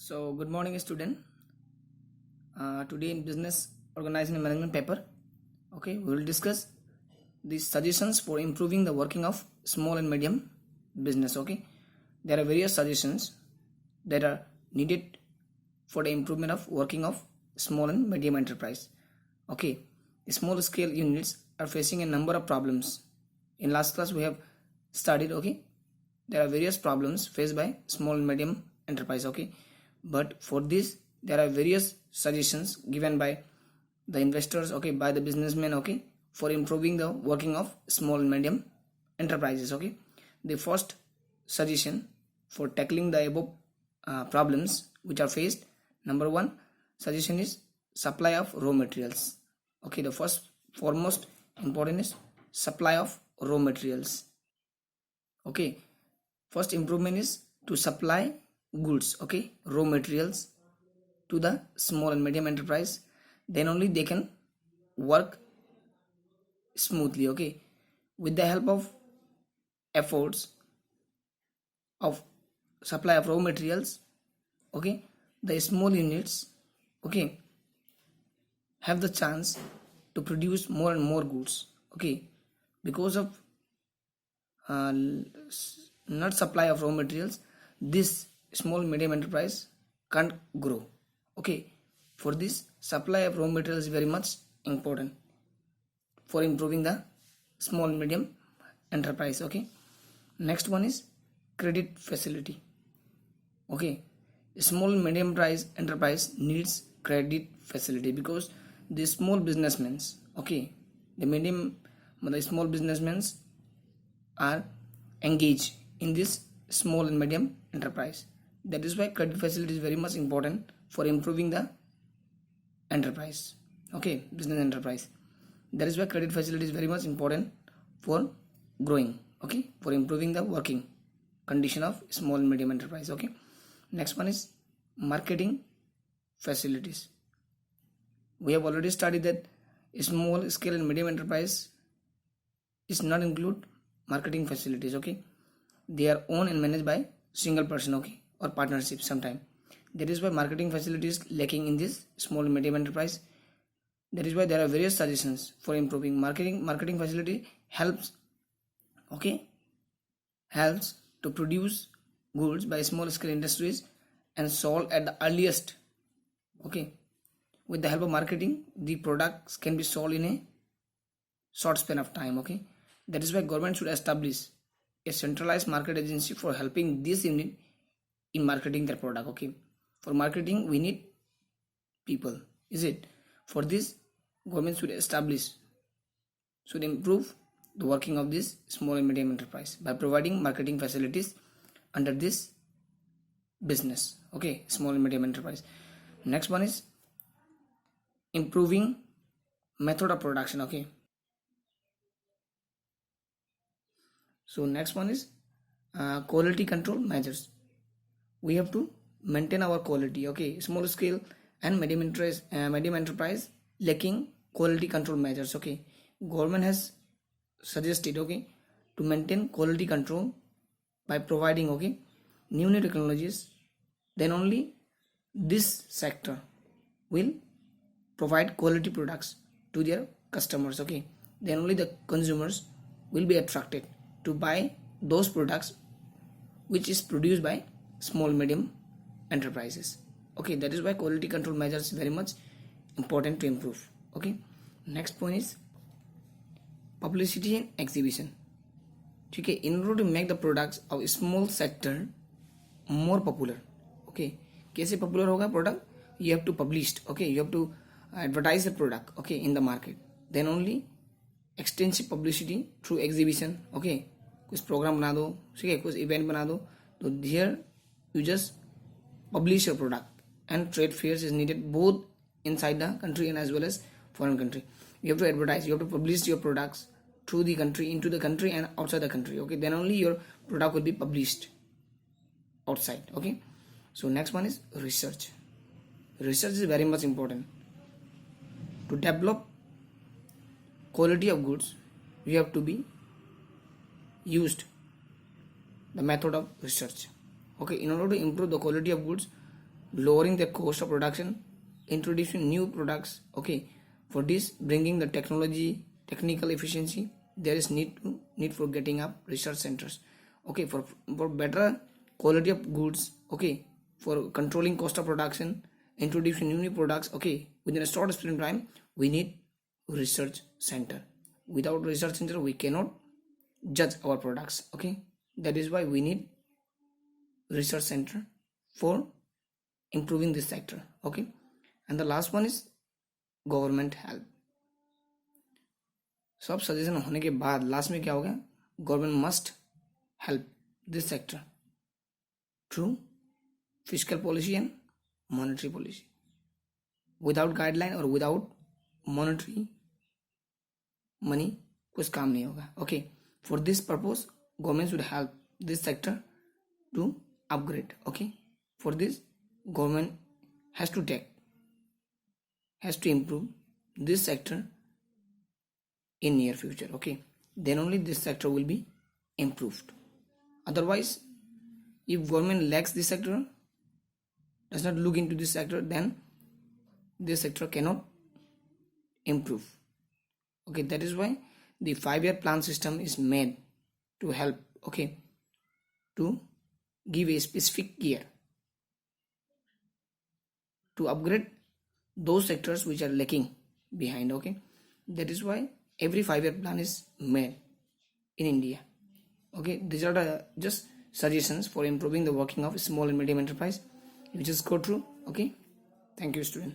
So, good morning, student. Today in business organizing and management paper, okay, we will discuss the suggestions for improving the working of small and medium business. Okay, there are various suggestions that are needed for the improvement of working of small and medium enterprise. Okay, small scale units are facing a number of problems. In last class, we have studied. Okay, there are various problems faced by small and medium enterprise. Okay, but for this there are various suggestions given by the investors, okay, by the businessmen, okay, for improving the working of small and medium enterprises. Okay, the first suggestion for tackling the above problems which are faced, number one suggestion is supply of raw materials. Okay, the first foremost important is supply of raw materials. Okay, first improvement is to supply goods, okay, raw materials to the small and medium enterprise, then only they can work smoothly. Okay, with the help of efforts of supply of raw materials, okay, the small units, okay, have the chance to produce more and more goods. Okay, because of uh, not supply of raw materials, this small medium enterprise can't grow. Okay, for this supply of raw materials is very much important for improving the small medium enterprise. Okay, next one is credit facility. Okay, small medium price enterprise needs credit facility because the small businessmen, okay, the small businessmen are engaged in this small and medium enterprise. That is why credit facility is very much important for improving the enterprise. Okay, business enterprise. That is why credit facility is very much important for growing. Okay, for improving the working condition of small and medium enterprise. Okay, next one is marketing facilities. We have already studied that small scale and medium enterprise is not include marketing facilities. Okay, they are owned and managed by single person, okay, or partnership sometime. That is why marketing facilities lacking in this small and medium enterprise. That is why there are various suggestions for improving marketing facility helps, okay, helps to produce goods by small scale industries and sold at the earliest. Okay, with the help of marketing the products can be sold in a short span of time. Okay, that is why government should establish a centralized market agency for helping this unit in marketing their product. Okay, for marketing we need people, is it? For this government should improve the working of this small and medium enterprise by providing marketing facilities under this business. Okay, small and medium enterprise. Next one is improving method of production. Okay, so next one is quality control measures. We have to maintain our quality. Okay, small scale and medium enterprise lacking quality control measures. Okay, government has suggested, okay, to maintain quality control by providing, okay, new technologies. Then only this sector will provide quality products to their customers. Okay, then only the consumers will be attracted to buy those products which is produced by small medium enterprises. Okay, that is why quality control measures very much important to improve. Okay, next point is publicity and exhibition. Okay, in order to make the products of a small sector more popular, okay, कैसे popular होगा product? You have to publish, okay, you have to advertise the product, okay, in the market. Then only extensive publicity through exhibition. Okay, कुछ program बना दो, ठीक है, कुछ event बना दो, तो here you just publish your product. And trade fairs is needed both inside the country and as well as foreign country. You have to advertise, you have to publish your products through the country, into the country and outside the country. Okay, then only your product will be published outside. Okay, so next one is research. Research is very much important. To develop quality of goods, you have to be used the method of research. Okay, in order to improve the quality of goods, lowering the cost of production, introducing new products. Okay, for this, bringing the technical efficiency, there is need for getting up research centers. Okay, for better quality of goods. Okay, for controlling cost of production, introducing new products. Okay, within a short sprint time, we need research center. Without research center, we cannot judge our products. Okay, that is why we need research center for improving this sector. Okay, and the last one is government help. सब suggestion होने के बाद last में क्या हो गया, government must help this sector through physical policy and monetary policy. Without guideline और without monetary money कुछ काम नहीं होगा. Okay, for this purpose government should help this sector to upgrade. Okay, for this government has to improve this sector in near future. Okay, then only this sector will be improved. Otherwise, if government lacks this sector, does not look into this sector, then this sector cannot improve. Okay, that is why the 5-year plan system is made to help. Okay, to give a specific year to upgrade those sectors which are lacking behind. Okay, that is why every 5-year plan is made in India. Okay, these are the just suggestions for improving the working of small and medium enterprise. You just go through. Okay, thank you, student.